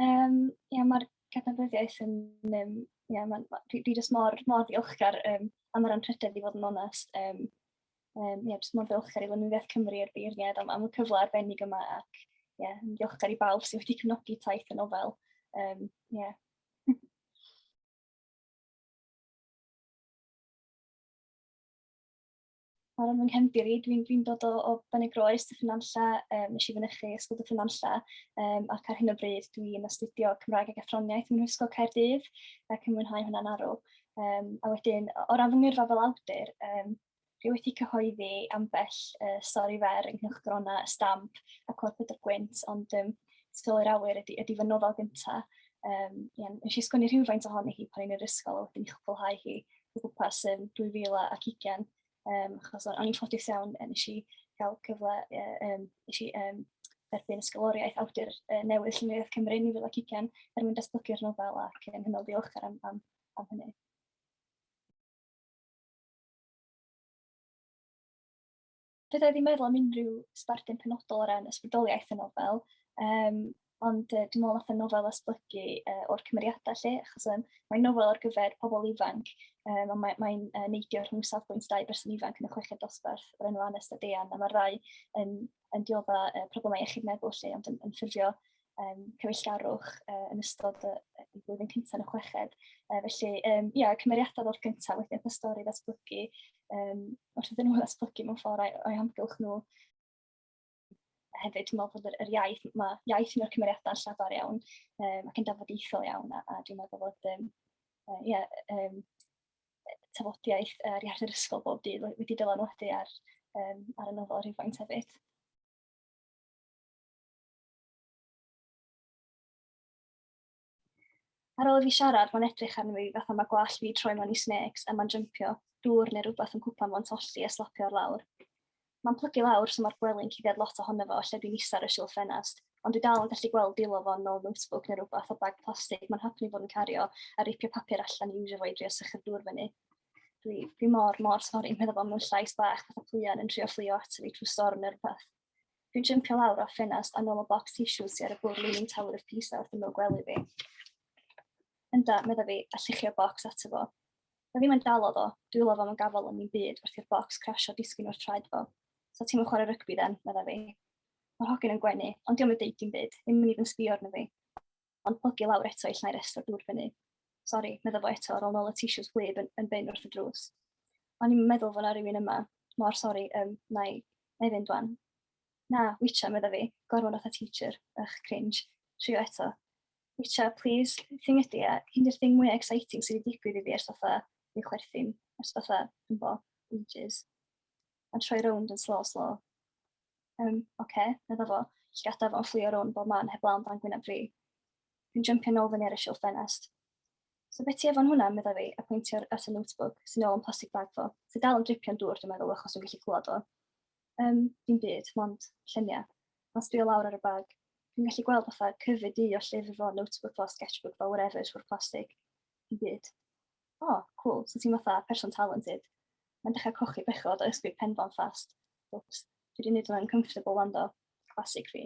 Ie, mae'r cydnabyddiaeth yn, dwi jyst mor ddiolchgar am yr anrhydedd i fod yn onest. Jyst mor ddiolchgar i Wladwriaeth Cymru i'r beirniad am y cyfle arbennig yma ac yn diolchgar i bawb sydd wedi cefnogi taith y nofel. Ar ran fy nghefndir i, dwi'n dod o Benygroes, Dyffryn Nanlla, nes i fynychu ysgol Dyffryn Nanlla, ac ar hyn o bryd dwi'n astudio Cymraeg ac Athroniaeth mewn ysgol Caerdydd ac yn mwynhau hwnna'n arw. A wedyn, o ran fy ngyrfa fel awdur, dwi wedi cyhoeddi ambell stori fer ynghylch gronna y stamp a Cor Pedr Gwynt, ond Llyfr yr Awyr ydy fy nofel gyntaf. Nes i sgwennu rhywfaint ohoni hi pan o'n i'r ysgol a wedyn i chwblhau hi o gwmpas 2020. Achos o'n i'n ffodus iawn, nes i gael cyfle, nes i derbyn ysgoloriaeth awdur newydd Llyfr Cymru 2020 mwyn datblygu'r nofel ac yn hynod ddiolchgar am hynny. Fydda i ddim meddwl am unrhyw sbardun penodol o ran ysbrydoliaeth y nofel, ond dwi'n meddwl nath y nofel esblygu o'r cymeriadau lle, achos mae'n nofel ar gyfer pobl ifanc, a mae'n neidio rhwng safbwynt 2 berson ifanc yn y chweched dosbarth o'r enw Anest a Dean, a mae'r rai yn diodda problemau iechyd meddwl lle, ond yn ffurfio cyfeillgarwch yn ystod y blwyddyn cyntaf yn y chweched. Felly, cymeriadau o'r gyntaf wedyn y stori ddatblygu, wrth iddyn nhw ddatblygu mewn ffordd o'i hamgylch nhw. Hefyd, dwi'n meddwl bod yr iaith, mae iaith un o'r cymeriadau'n llawer iawn ac yn dafodiaethol iawn, a dwi'n meddwl bod tafodiaeth ar iaith yr ysgol bob dydd wedi dylanwadu ar y nofel rhywfaint hefyd. Ar ôl i fi siarad, mae'n edrych arno fi fatha mae gwallt fi troi mewn i snakes a mae'n jympio, dŵr neu rhywbeth yn cwpan fo'n tolli a slapio ar lawr. Mae'n plygu lawr so mae'r gwely'n cuddiad lot ohono fo lle dwi'n isar y silff ffenast, ond dwi dal yn gallu gweld dilo fo'n ôl notebook neu rhywbeth o bag plastig mae'n hapus fod yn cario a ripio papur allan i iwsio fo i drio sychu'r dŵr fyny. Dwi mor sori meddwl bod mewn llais bach fatha plwian yn trio fflio ato fi trwy storm neu rhywbeth. Dwi'n jympio lawr o'r ffenast a nôl o bocs tissues sy'n ar y bwrdd Leaning Tower of Pisa wrth ymyl gwely fi. Ynda, medda fi, a lluchio bocs ato fo. Fe ddim yn dal o ddo, dwi lof am y gafel yn un byd wrth i'r bocs crasio disgyn o'r traed fo. So ti'n mynd chwarae rygbi then, medda fi. Mae'r hogyn yn gwenu, ond diolch yn deud dim byd, ddim yn even sbio arno fi. Ond plygu lawr eto i llnau restr dŵr fyny. Sori, medda fo eto ar ôl nôl y tissues gwlyb yn bin wrth y drws. O'n i'n meddwl fod na rhywun yma. Mor sori, na i fynd dwan. Na, Wycha, medda fi, gorfod fatha teacher, cringe, trio eto. Wycha, please, thing ydi, hyn yw'r thing mwyaf exciting sydd wedi digwydd i fi ers fatha i'w chwerthin, ers fatha, yn bo, ages. A'n troi rownd yn slow. Oce, medda fo, llgada fo'n fflio rownd bob man heb lawn dan gwyneb fi. Dwi'n jympio nôl fyny ar y silff ffenast. So beth ti efo'n hwnna, medda fi, a pwyntio at y notebook sy'n ôl yn plastic bag fo. Sy'n dal yn dripio'n dŵr, dwi'n meddwl, achos dwi'n gallu clywed o. Dim byd, mond lluniau. Mas dwi o lawr ar y bag. Dwi'n gallu gweld fatha cyfyd o llyfr fo, notebook fo, sketchbook fo, whatever, trwy'r plastig. Dim byd. Cool, so ti'n fatha person talented. Mae'n dechrau cochi bechod o ysbryd pen fo'n ffast. Oops, dwi wedi gwneud hwnna'n comfortable land o. Classic fi.